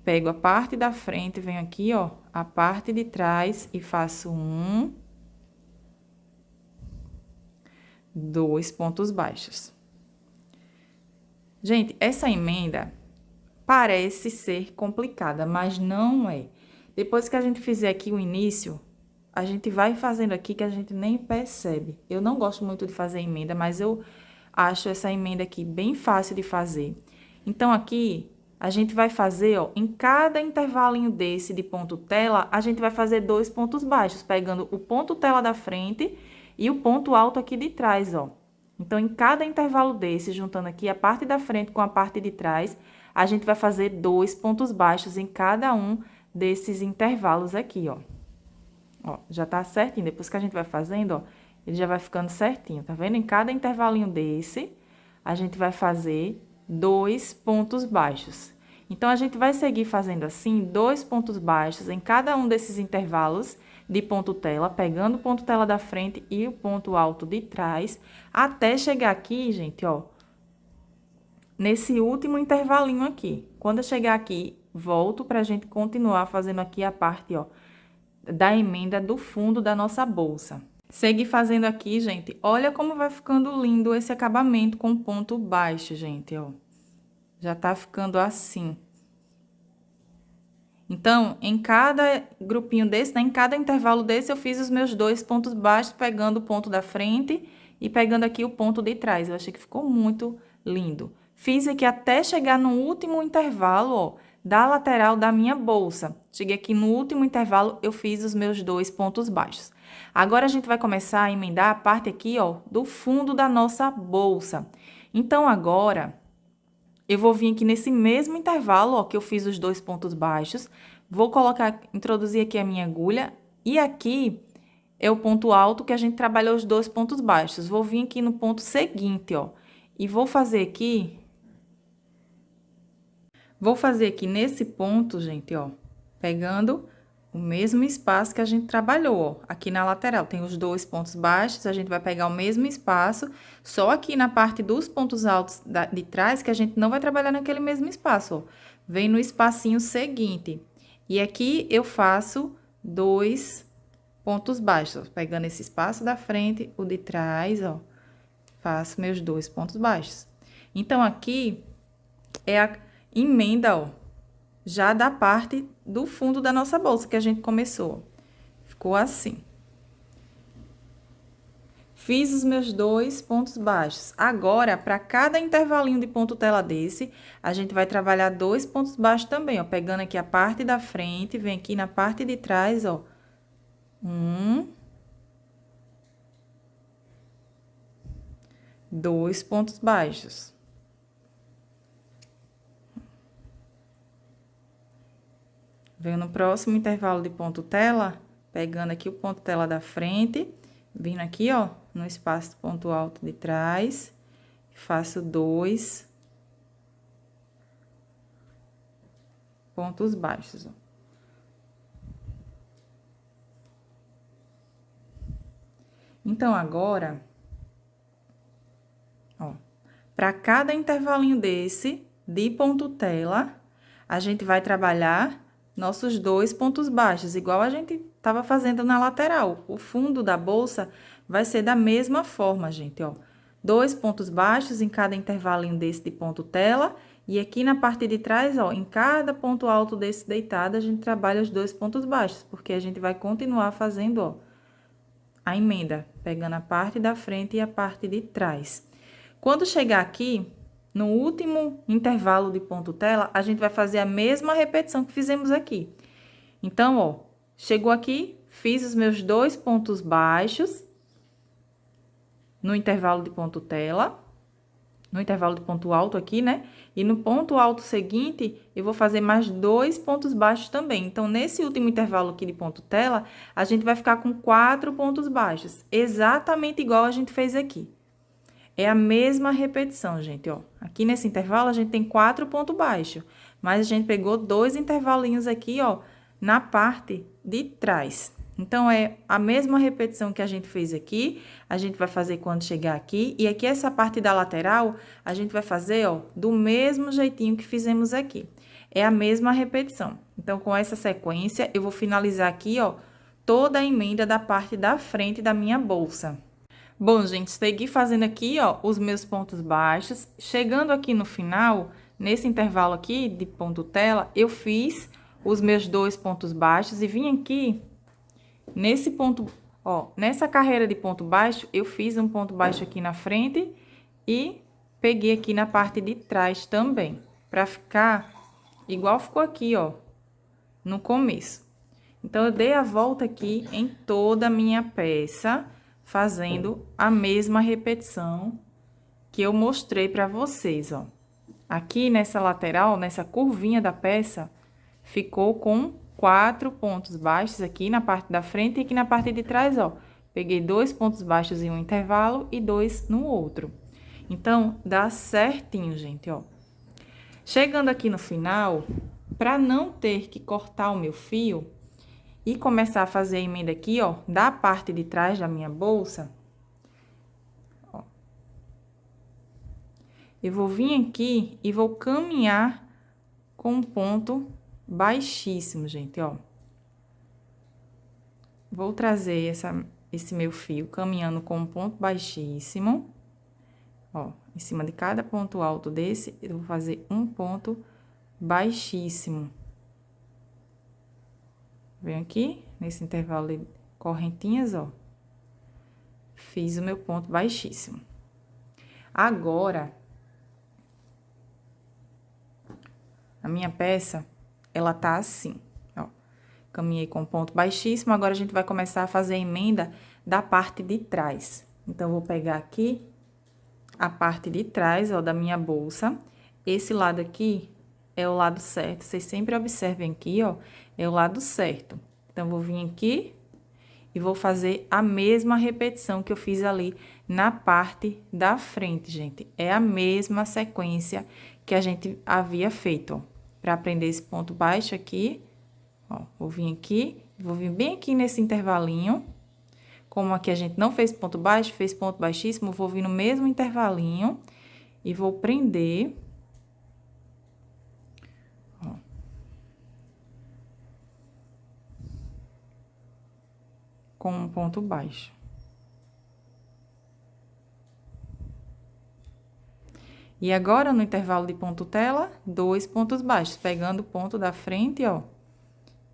Pego a parte da frente, venho aqui, ó, a parte de trás e faço 2 pontos baixos. Gente, essa emenda parece ser complicada, mas não é. Depois que a gente fizer aqui o início, a gente vai fazendo aqui que a gente nem percebe. Eu não gosto muito de fazer emenda, mas eu acho essa emenda aqui bem fácil de fazer. Então, aqui, a gente vai fazer, ó, em cada intervalinho desse de ponto tela, a gente vai fazer 2 pontos baixos, pegando o ponto tela da frente e o ponto alto aqui de trás, ó. Então, em cada intervalo desse, juntando aqui a parte da frente com a parte de trás, a gente vai fazer 2 pontos baixos em cada um desses intervalos aqui, ó. Ó, já tá certinho. Depois que a gente vai fazendo, ó, ele já vai ficando certinho, tá vendo? Em cada intervalinho desse, a gente vai fazer 2 pontos baixos. Então, a gente vai seguir fazendo assim, 2 pontos baixos em cada um desses intervalos de ponto tela, pegando o ponto tela da frente e o ponto alto de trás, até chegar aqui, gente, ó, nesse último intervalinho aqui. Quando eu chegar aqui, volto pra gente continuar fazendo aqui a parte, ó, da emenda do fundo da nossa bolsa. Segui fazendo aqui, gente. Olha como vai ficando lindo esse acabamento com ponto baixo, gente, ó. Já tá ficando assim. Então, em cada grupinho desse, né, em cada intervalo desse, eu fiz os meus 2 pontos baixos, pegando o ponto da frente e pegando aqui o ponto de trás. Eu achei que ficou muito lindo. Fiz aqui até chegar no último intervalo, ó, da lateral da minha bolsa. Cheguei aqui no último intervalo, eu fiz os meus 2 pontos baixos. Agora, a gente vai começar a emendar a parte aqui, ó, do fundo da nossa bolsa. Então, agora, eu vou vir aqui nesse mesmo intervalo, ó, que eu fiz os 2 pontos baixos. Vou colocar, introduzir aqui a minha agulha. E aqui é o ponto alto que a gente trabalhou os 2 pontos baixos. Vou vir aqui no ponto seguinte, ó. E vou fazer aqui... Vou fazer aqui nesse ponto, gente, ó, pegando o mesmo espaço que a gente trabalhou, ó, aqui na lateral. Tem os 2 pontos baixos, a gente vai pegar o mesmo espaço, só aqui na parte dos pontos altos de trás que a gente não vai trabalhar naquele mesmo espaço, ó. Vem no espacinho seguinte. E aqui eu faço 2 pontos baixos, ó, pegando esse espaço da frente, o de trás, ó, faço meus 2 pontos baixos. Então, aqui é a emenda, ó, já da parte do fundo da nossa bolsa que a gente começou. Ficou assim. Fiz os meus 2 pontos baixos. Agora, para cada intervalinho de ponto tela desse, a gente vai trabalhar 2 pontos baixos também, ó, pegando aqui a parte da frente, vem aqui na parte de trás, ó. 2 pontos baixos. Venho no próximo intervalo de ponto tela, pegando aqui o ponto tela da frente, vindo aqui, ó, no espaço do ponto alto de trás, faço 2 pontos baixos, ó. Então, agora, ó, para cada intervalinho desse de ponto tela, a gente vai trabalhar nossos 2 pontos baixos, igual a gente estava fazendo na lateral. O fundo da bolsa vai ser da mesma forma, gente, ó. 2 pontos baixos em cada intervalinho desse de ponto tela. E aqui na parte de trás, ó, em cada ponto alto desse deitado, a gente trabalha os 2 pontos baixos, porque a gente vai continuar fazendo, ó, a emenda, pegando a parte da frente e a parte de trás. Quando chegar aqui, no último intervalo de ponto tela, a gente vai fazer a mesma repetição que fizemos aqui. Então, ó, chegou aqui, fiz os meus 2 pontos baixos no intervalo de ponto tela, no intervalo de ponto alto aqui, né? E no ponto alto seguinte, eu vou fazer mais 2 pontos baixos também. Então, nesse último intervalo aqui de ponto tela, a gente vai ficar com 4 pontos baixos, exatamente igual a gente fez aqui. É a mesma repetição, gente, ó. Aqui nesse intervalo, a gente tem 4 pontos baixos, mas a gente pegou 2 intervalinhos aqui, ó, na parte de trás. Então, é a mesma repetição que a gente fez aqui, a gente vai fazer quando chegar aqui. E aqui, essa parte da lateral, a gente vai fazer, ó, do mesmo jeitinho que fizemos aqui. É a mesma repetição. Então, com essa sequência, eu vou finalizar aqui, ó, toda a emenda da parte da frente da minha bolsa. Bom, gente, segui fazendo aqui, ó, os meus pontos baixos. Chegando aqui no final, nesse intervalo aqui de ponto tela, eu fiz os meus 2 pontos baixos e vim aqui nesse ponto, ó, nessa carreira de ponto baixo, eu fiz um ponto baixo aqui na frente e peguei aqui na parte de trás também, pra ficar igual ficou aqui, ó, no começo. Então, eu dei a volta aqui em toda a minha peça, fazendo a mesma repetição que eu mostrei pra vocês, ó. Aqui nessa lateral, nessa curvinha da peça, ficou com 4 pontos baixos aqui na parte da frente e aqui na parte de trás, ó. Peguei 2 pontos baixos em um intervalo e 2 no outro. Então, dá certinho, gente, ó. Chegando aqui no final, pra não ter que cortar o meu fio e começar a fazer a emenda aqui, ó, da parte de trás da minha bolsa, ó. Eu vou vir aqui e vou caminhar com um ponto baixíssimo, gente, ó. Vou trazer esse meu fio caminhando com um ponto baixíssimo, ó. Em cima de cada ponto alto desse, eu vou fazer um ponto baixíssimo. Venho aqui, nesse intervalo de correntinhas, ó. Fiz o meu ponto baixíssimo. Agora, a minha peça, ela tá assim, ó. Caminhei com ponto baixíssimo, agora a gente vai começar a fazer a emenda da parte de trás. Então, vou pegar aqui a parte de trás, ó, da minha bolsa. Esse lado aqui é o lado certo. Vocês sempre observem aqui, ó, é o lado certo. Então, vou vir aqui e vou fazer a mesma repetição que eu fiz ali na parte da frente, gente. É a mesma sequência que a gente havia feito, ó. Pra aprender esse ponto baixo aqui, ó, vou vir aqui, vou vir bem aqui nesse intervalinho. Como aqui a gente não fez ponto baixo, fez ponto baixíssimo, vou vir no mesmo intervalinho e vou prender, ó, com um ponto baixo. E agora, no intervalo de ponto tela, 2 pontos baixos, pegando o ponto da frente, ó,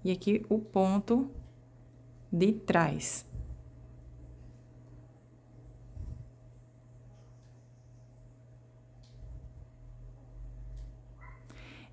e aqui o ponto de trás.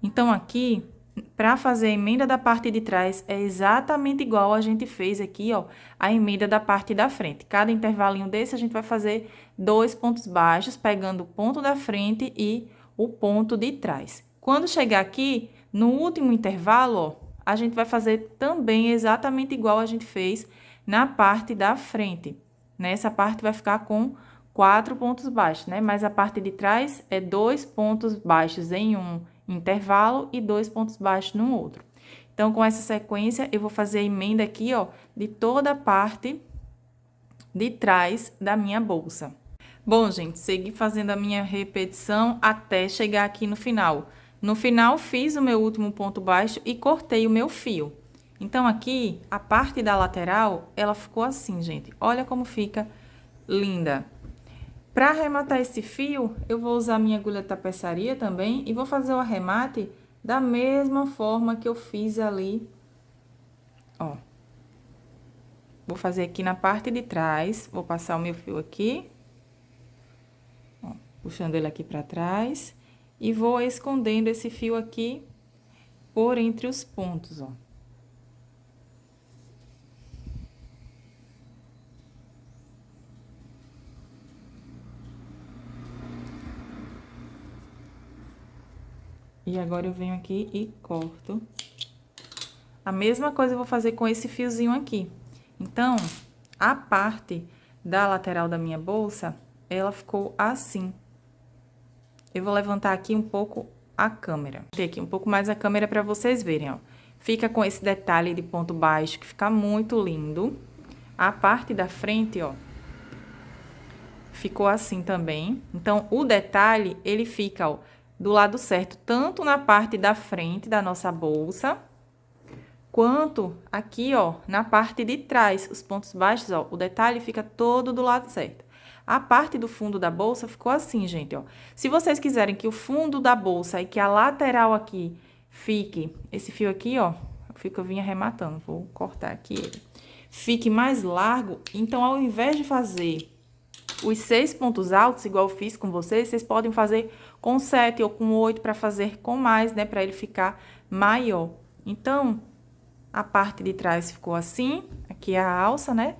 Então, aqui, para fazer a emenda da parte de trás, é exatamente igual a gente fez aqui, ó, a emenda da parte da frente. Cada intervalinho desse, a gente vai fazer 2 pontos baixos, pegando o ponto da frente e o ponto de trás. Quando chegar aqui, no último intervalo, ó, a gente vai fazer também exatamente igual a gente fez na parte da frente. Nessa parte vai ficar com 4 pontos baixos, né? Mas a parte de trás é 2 pontos baixos em um intervalo e 2 pontos baixos no outro. Então, com essa sequência, eu vou fazer a emenda aqui, ó, de toda a parte de trás da minha bolsa. Bom, gente, segui fazendo a minha repetição até chegar aqui no final. No final, fiz o meu último ponto baixo e cortei o meu fio. Então, aqui, a parte da lateral, ela ficou assim, gente. Olha como fica linda. Para arrematar esse fio, eu vou usar minha agulha de tapeçaria também e vou fazer o arremate da mesma forma que eu fiz ali, ó. Vou fazer aqui na parte de trás, vou passar o meu fio aqui, ó, puxando ele aqui para trás, e vou escondendo esse fio aqui por entre os pontos, ó. E agora eu venho aqui e corto. A mesma coisa eu vou fazer com esse fiozinho aqui. Então, a parte da lateral da minha bolsa, ela ficou assim. Eu vou levantar aqui um pouco a câmera. Tem aqui um pouco mais a câmera para vocês verem, ó. Fica com esse detalhe de ponto baixo, que fica muito lindo. A parte da frente, ó, ficou assim também. Então, o detalhe, ele fica, ó, do lado certo, tanto na parte da frente da nossa bolsa, quanto aqui, ó, na parte de trás, os pontos baixos, ó, o detalhe fica todo do lado certo. A parte do fundo da bolsa ficou assim, gente, ó. Se vocês quiserem que o fundo da bolsa e que a lateral aqui fique, esse fio aqui, ó, eu vim arrematando, vou cortar aqui ele, fique mais largo, então, ao invés de fazer os 6 pontos altos, igual eu fiz com vocês, vocês podem fazer com 7 ou com 8 para fazer com mais, né? Para ele ficar maior. Então, a parte de trás ficou assim. Aqui é a alça, né?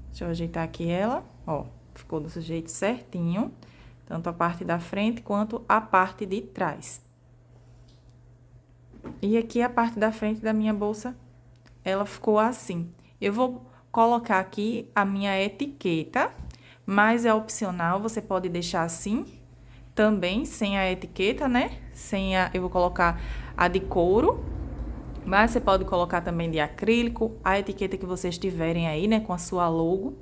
Deixa eu ajeitar aqui ela. Ó, ficou do jeito certinho. Tanto a parte da frente quanto a parte de trás. E aqui a parte da frente da minha bolsa, ela ficou assim. Eu vou colocar aqui a minha etiqueta, mas é opcional, você pode deixar assim, também, sem a etiqueta, né? Eu vou colocar a de couro, mas você pode colocar também de acrílico, a etiqueta que vocês tiverem aí, né? Com a sua logo.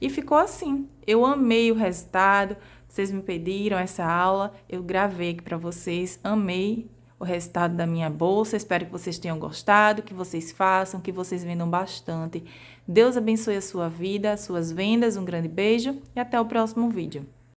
E ficou assim. Eu amei o resultado, vocês me pediram essa aula, eu gravei aqui pra vocês, amei o resultado da minha bolsa, espero que vocês tenham gostado, que vocês façam, que vocês vendam bastante. Deus abençoe a sua vida, as suas vendas, um grande beijo e até o próximo vídeo.